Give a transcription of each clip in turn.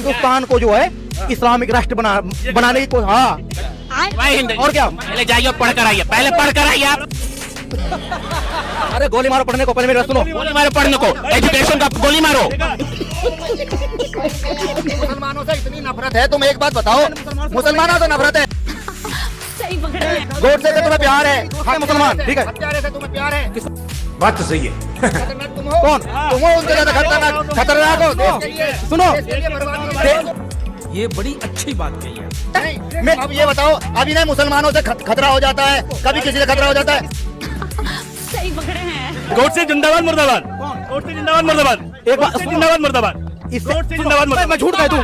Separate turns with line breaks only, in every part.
हिंदुस्तान को जो है इस्लामिक राष्ट्र बनाने की कोशिश। हाँ और क्या,
पहले जाइए पढ़ कर आइए, पहले पढ़ कर आइए आप।
अरे गोली मारो पढ़ने को, पहले मेरी बात सुनो।
गोली मारो पढ़ने को, एजुकेशन का गोली मारो।
मुसलमानों से इतनी नफरत है, तुम एक बात बताओ, मुसलमानों से नफरत है,
सही पकड़े हैं।
गोड से तुम्हें प्यार है, हाँ मुसलमान ठीक है, प्यारे से तुम्हें प्यार है,
बात तो सही है।
तुम हो कौन, तुम हो उनसे ज्यादा खतरनाक हो। सुनो,
ये बड़ी अच्छी बात कही है।
मैं अब ये बताओ, अभी नहीं मुसलमानों से खतरा हो जाता है, कभी किसी से खतरा हो जाता है।
सही पकड़े हैं।
गोडसे जिंदाबाद मुर्दाबाद, गोडसे जिंदाबाद मुर्दाबाद,
एक बात
गोडसे जिंदाबाद मुर्दाबाद, गोडसे जिंदाबाद मुर्दाबाद।
मैं झूठ कह दूं?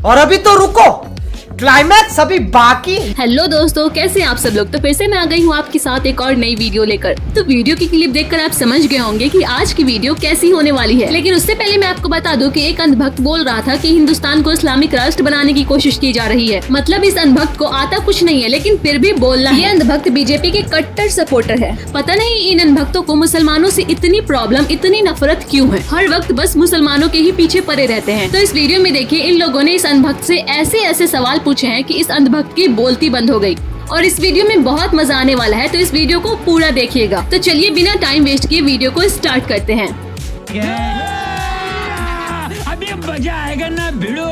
और अभी तो रुको, क्लाइमैक्स अभी बाकी है।
हेलो दोस्तों, कैसे हैं आप सब लोग। तो फिर से मैं आ गई हूँ आपके साथ एक और नई वीडियो लेकर। तो वीडियो की क्लिप देखकर आप समझ गए होंगे कि आज की वीडियो कैसी होने वाली है। लेकिन उससे पहले मैं आपको बता दूं कि एक अंधभक्त बोल रहा था कि हिंदुस्तान को इस्लामिक राष्ट्र बनाने की कोशिश की जा रही है। मतलब इस अंधभक्त को आता कुछ नहीं है, लेकिन फिर भी बोलना। ये अंधभक्त बीजेपी के कट्टर सपोर्टर है। पता नहीं इन अंधभक्तों को मुसलमानों से इतनी प्रॉब्लम, इतनी नफरत क्यों है। हर वक्त बस मुसलमानों के ही पीछे पड़े रहते हैं। तो इस वीडियो में देखिए, इन लोगों ने इस अंधभक्त से ऐसे सवाल पूछे हैं कि इस अंधभक्त की बोलती बंद हो गई। और इस वीडियो में बहुत मजा आने वाला है, तो इस वीडियो को पूरा देखिएगा। तो चलिए बिना टाइम वेस्ट किए वीडियो को स्टार्ट करते हैं।
अभी मजा आएगा ना भिड़ो।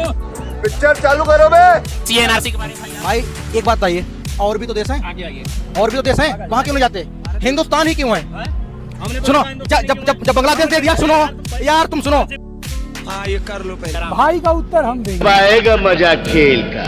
पिक्चर चालू करो बे।
CNRC के बारे में
भाई एक बात बताइए, और भी तो देश हैं,
आगे आइए।
और भी तो देश हैं, वहाँ क्यों नहीं जाते, हिंदुस्तान ही क्यों है? सुनो, जब बांग्लादेश दे दिया, सुनो यार तुम सुनो,
हाँ ये कर लो पहले।
भाई का उत्तर हम देंगे।
आएगा मजा खेल का।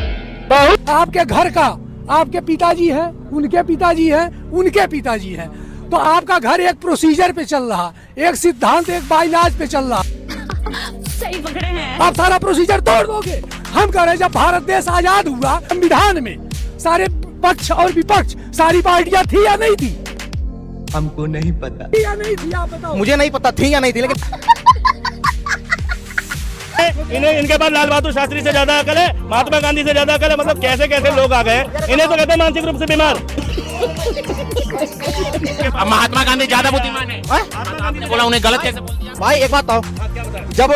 आपके घर का, आपके पिताजी हैं, उनके पिताजी हैं, उनके पिताजी हैं, तो आपका घर एक प्रोसीजर पे चल रहा, एक सिद्धांत, एक बाइलाज पे चल रहा।
सही पकड़े हैं।
आप सारा प्रोसीजर तोड़ दोगे। हम कह रहे हैं, जब भारत देश आजाद हुआ, संविधान में सारे पक्ष और विपक्ष, सारी पार्टियां थी या नहीं थी?
हमको नहीं पता।
थी या नहीं थी, आप बताओ।
मुझे नहीं पता थी या नहीं थी, लेकिन
इन्हें, इनके पास लाल बहादुर शास्त्री से ज्यादा अकल है, महात्मा गांधी से ज्यादा अकल है। मतलब कैसे कैसे लोग आ गए, इन्हें तो कहते हैं मानसिक रूप से बीमार।
अब महात्मा गांधी ज्यादा बुद्धिमान है। आपने बोला उन्हें गलत कैसे बोल दिया?
भाई एक बात बताओ, जब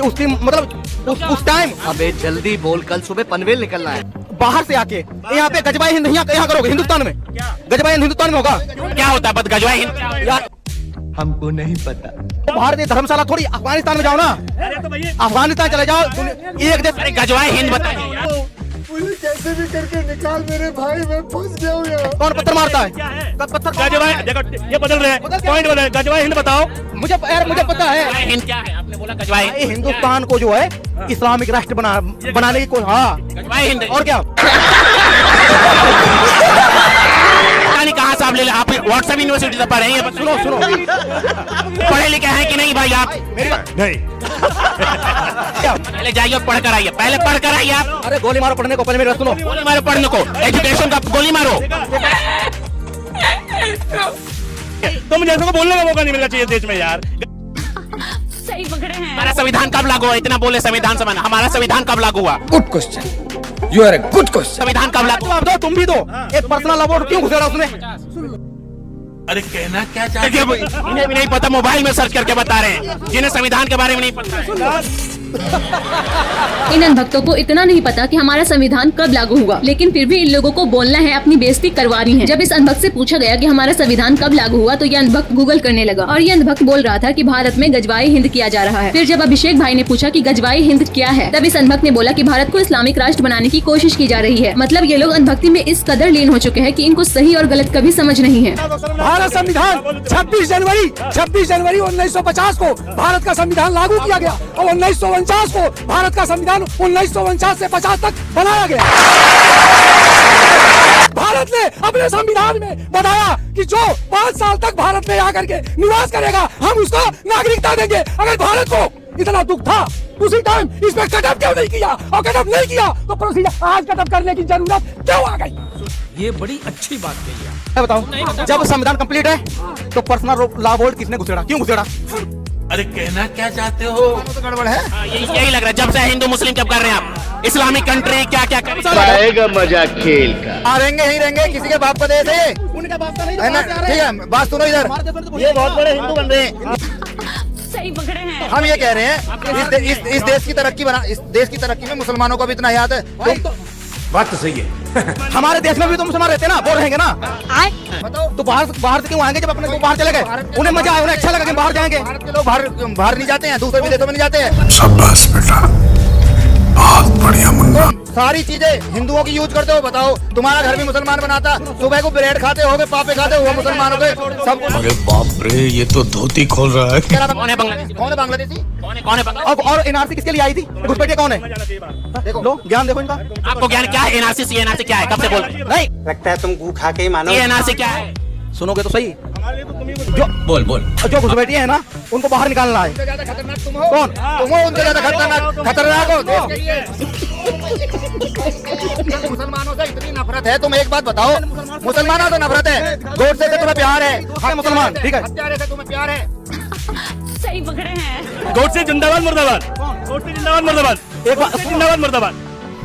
उस दिन मतलब उस टाइम,
अबे जल्दी बोल, कल सुबह पनवेल निकलना है।
बाहर से आके यहाँ पे गजबाई हिंद यहाँ करोगे, हिंदुस्तान में गजबाई हिंद हिंदुस्तान में होगा
क्या होता है गजवाई हिंद?
यार?
हमको नहीं पता।
भारतीय धर्मशाला थोड़ी, अफगानिस्तान में जाओ ना, अफगानिस्तान चले जाओ, एक देश।
अरे गजवाई हिंद बताइए यार।
पुलिस कैसे भी करके निकाल मेरे भाई, मैं फंस गया हूँ यार।
कौन पत्थर मारता है? पत्थर
गजवाई, देखो ये बदल रहे हैं, पॉइंट बदल। गजवाई हिंद बताओ।
मुझे यार मुझे पता है।
गजवाई हिंद क्या है? आपने बोला गजवाई हिंद।
हिंदुस्तान को जो है इस्लामिक राष्ट्र बनाने की कोशिश। हाँ
गजवाई हिंद
और क्या?
कहाँ से आप ले, आप व्हाट्सएप यूनिवर्सिटी से पढ़े हैं?
सुनो
पढ़े लिखे हैं कि नहीं भाई आप?
मेरी बात
नहीं।
पहले जाइए पढ़ कर आइए, पहले पढ़ कर आइए आप।
अरे गोली मारो पढ़ने को, पहले मेरी बात सुनो।
गोली मारो पढ़ने को, एजुकेशन का गोली मारो।
तुम जैसे को बोलने का मौका नहीं मिलना चाहिए देश में यार।
सही पकड़े हैं।
हमारा संविधान कब लागू हुआ? इतना बोले संविधान समान, हमारा संविधान कब लागू हुआ?
Good question, you are a good question.
संविधान कब लागू हुआ?
दो तुम भी दो, एक पर्सनल अवार्ड क्यों घुसेड़ा उसने?
अरे कहना क्या चाहते
देखिए, इन्हें भी नहीं पता, मोबाइल में सर्च करके बता रहे हैं, जिन्हें संविधान के बारे में नहीं पता है।
इन अनभक्तों को इतना नहीं पता कि हमारा संविधान कब लागू हुआ, लेकिन फिर भी इन लोगों को बोलना है, अपनी बेइज्जती करवा रही है। जब इस अनभक्त से पूछा गया कि हमारा संविधान कब लागू हुआ, तो ये अनभक्त गूगल करने लगा और ये अनभक्त बोल रहा था कि भारत में गजवाई हिंद किया जा रहा है। फिर जब अभिषेक भाई ने पूछा कि गजवाई हिंद क्या है, तब इस अनभक्त ने बोला कि भारत को इस्लामिक राष्ट्र बनाने की कोशिश की जा रही है। मतलब ये लोग अनभक्ति में इस कदर लीन हो चुके हैं कि इनको सही और गलत कभी समझ नहीं है।
भारत संविधान 26 जनवरी 1950 को भारत का संविधान लागू किया गया और 1949 को भारत का संविधान 1949 से 50 तक बनाया गया। भारत ने अपने संविधान में बताया कि जो 5 साल तक भारत में आकर के निवास करेगा, हम उसको नागरिकता देंगे। अगर भारत को इतना दुख था, उसी टाइम इसमें कटअप क्यों नहीं किया? और कटअप नहीं किया तो प्रोसीजर आज कटअप करने की जरूरत क्यों आ गई?
ये बड़ी अच्छी बात कही है।
मैं बताऊं, जब संविधान कंप्लीट है तो पर्सनल लॉ बोर्ड किसने घुसेड़ा, क्यों घुसेड़ा?
अरे कहना क्या चाहते हो?
तो गड़बड़ है।
यही लग रहा है, जब से हिंदू मुस्लिम कब कर रहे हैं आप? इस्लामिक कंट्री क्या क्या कर रहे हैं?
आएगा मजा खेल का।
रहेंगे ही रहेंगे, किसी के बाप का देश है, उनका बाप का नहीं है ना। ठीक है, बात सुनो इधर, ये बहुत बड़े हिंदू बन रहे हैं।
सही पकड़े हैं।
हम ये कह रहे हैं इस देश की तरक्की में मुसलमानों का भी इतना याद है।
बात तो सही है।
हमारे देश में भी तो मुसलमान रहते हैं ना, वो रहेंगे ना। बताओ तो बाहर से क्यों आएंगे जब अपने को बाहर चले गए? उन्हें मजा आया, उन्हें अच्छा लगा कि बाहर जाएंगे। भारत के लोग बाहर नहीं जाते हैं, दूसरे विदेशों में नहीं जाते हैं।
शाबाश बेटा, बहुत बढ़िया मुन्ना।
सारी चीजें हिंदुओं की यूज करते हो। बताओ तुम्हारा घर भी मुसलमान बनाता, सुबह को ब्रेड खाते होगे, पापे खाते हो मुसलमानों के सब।
अरे बाप रे, ये तो धोती खोल रहा है।
कौन है बांग्लादेशी?
कौन है बांग्लादेशी?
कौन है बांग्लादेशी?
और एनआरसी किसके लिए आई थी? घुसपैठिया कौन है? देखो लो, ज्ञान देखो इनका।
आपको ज्ञान क्या है? एनआरसी एनआरसी क्या है? कब से बोल रहे हैं?
नहीं
लगता है तुम गू खा के ही मानो।
ये एनआरसी क्या है?
सुनोगे तो सही।
बोल
जो घुसपैठिए है ना, उनको बाहर निकालना है। खतरनाक तुम हो। कौन? तुम हो उनसे ज्यादा खतरनाक हो। मुसलमानों से इतनी नफरत है, तुम एक बात बताओ, मुसलमानों से नफरत है, गोडसे से तुम्हें प्यार है, मुसलमान ठीक है, हत्यारे से तुम्हें प्यार है।
सही पकड़े हैं।
गोडसे जिंदाबाद मुर्दाबाद, गोडसे जिंदाबाद मुर्दाबाद, एक बार जिंदाबाद मुर्दाबाद।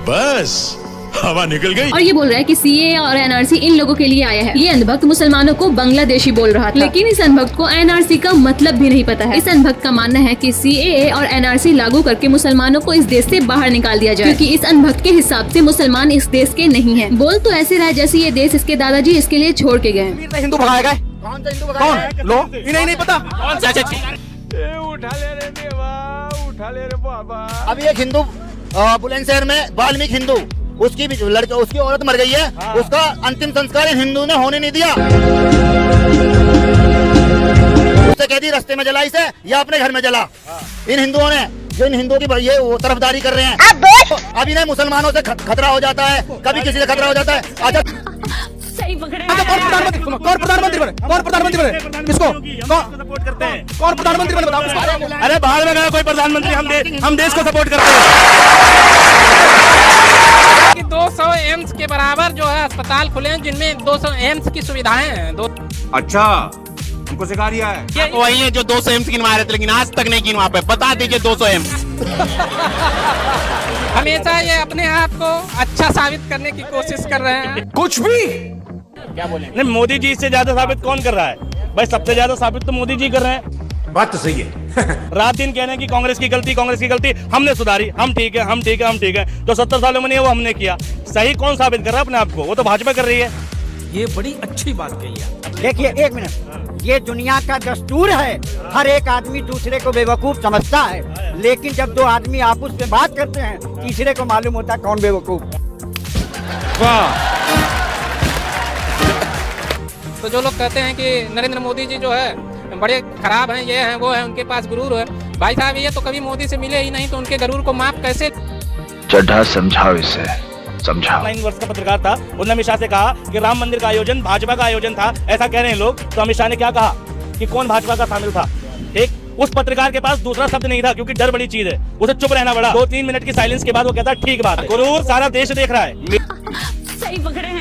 बस हवा निकल गई।
और ये बोल रहा है कि सीएए और एनआरसी इन लोगों के लिए आया है। ये अनभक्त मुसलमानों को बांग्लादेशी बोल रहा था, लेकिन इस अनभक्त को एनआरसी का मतलब भी नहीं पता है। इस अनभक्त का मानना है कि सीएए और एनआरसी लागू करके मुसलमानों को इस देश से बाहर निकाल दिया जाए, क्योंकि इस अनभक्त के हिसाब से मुसलमान इस देश के नहीं है। बोल तो ऐसे रहा जैसे ये देश इसके दादाजी इसके लिए छोड़ के गए।
हिंदू भगाए गए? कौन सा हिंदू भगाए? कौन? लो इन्हें नहीं पता।
कौन सा?
उठा ले रे देवा, उठा ले रे बाबा।
अभी एक हिंदू बुलंदशहर में वाल्मीकि हिंदू, उसकी भी लड़का, उसकी औरत मर गई है। हाँ। उसका अंतिम संस्कार इन हिंदू ने होने नहीं दिया। उससे कह दी रास्ते में जला इसे या अपने घर में जला। हाँ। इन हिंदुओं ने, जो इन हिंदुओं की ये वो तरफदारी कर रहे हैं। अब इन्हें मुसलमानों से खतरा हो जाता है, कभी किसी से खतरा हो जाता है। अच्छा
सही पकड़े
कौन प्रधानमंत्री बने? कौन प्रधानमंत्री बने? किसको
सपोर्ट करते हैं?
कौन प्रधानमंत्री बने बताओ?
अरे बाहर में गया कोई प्रधानमंत्री, हम देश को सपोर्ट करते हैं।
200 एम्स के बराबर जो है अस्पताल खुले हैं, जिनमें 200 एम्स की सुविधाएं हैं।
अच्छा, हमको सिखा दिया है।
वही है जो 200 एम्स गिनवा रहे थे, लेकिन आज तक नहीं गिनवा पे। बता दीजिए 200 एम्स।
हमेशा ये अपने आप को अच्छा साबित करने की कोशिश कर रहे हैं।
कुछ भी
क्या बोले? नहीं, मोदी जी से ज्यादा साबित कौन कर रहा है भाई? सबसे ज्यादा साबित तो मोदी जी कर रहे हैं।
बात तो सही है।
रात दिन कह रहे हैं कि कांग्रेस की गलती हमने सुधारी, हम ठीक है। जो 70 सालों में नहीं है वो हमने किया। सही कौन साबित कर रहा है अपने आप को? वो तो भाजपा कर रही है।
ये बड़ी अच्छी बात कही है।
देखिए एक मिनट, ये दुनिया का दस्तूर है, हर एक आदमी दूसरे को बेवकूफ समझता है, लेकिन जब दो आदमी आपस में बात करते हैं, तीसरे को मालूम होता है कौन बेवकूफ।
वाह।
तो जो लोग कहते हैं कि नरेंद्र मोदी जी जो है बड़े खराब हैं, ये हैं वो हैं, उनके पास गुरूर है, भाई साहब ये तो कभी मोदी से मिले ही नहीं, तो उनके गुरूर को माफ कैसे?
चड्ढा समझाओ इसे, समझाओ।
9 वर्ष का पत्रकार था, उन्होंने अमित शाह से कहा कि राम मंदिर का आयोजन भाजपा का आयोजन था, ऐसा कह रहे हैं लोग। तो अमित शाह ने क्या कहा कि कौन भाजपा का शामिल था? एक उस पत्रकार के पास दूसरा शब्द नहीं था, क्योंकि डर बड़ी चीज है, उसे चुप रहना पड़ा। 2-3 मिनट की साइलेंस के बाद वो कहता ठीक बात है। गुरूर सारा देश देख रहा है।
सही पकड़े हैं।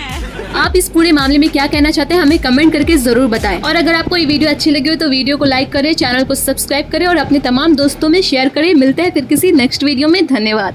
आप इस पूरे मामले में क्या कहना चाहते हैं हमें कमेंट करके जरूर बताएं। और अगर आपको ये वीडियो अच्छी लगी हो तो वीडियो को लाइक करें, चैनल को सब्सक्राइब करें और अपने तमाम दोस्तों में शेयर करें। मिलते हैं फिर किसी नेक्स्ट वीडियो में। धन्यवाद।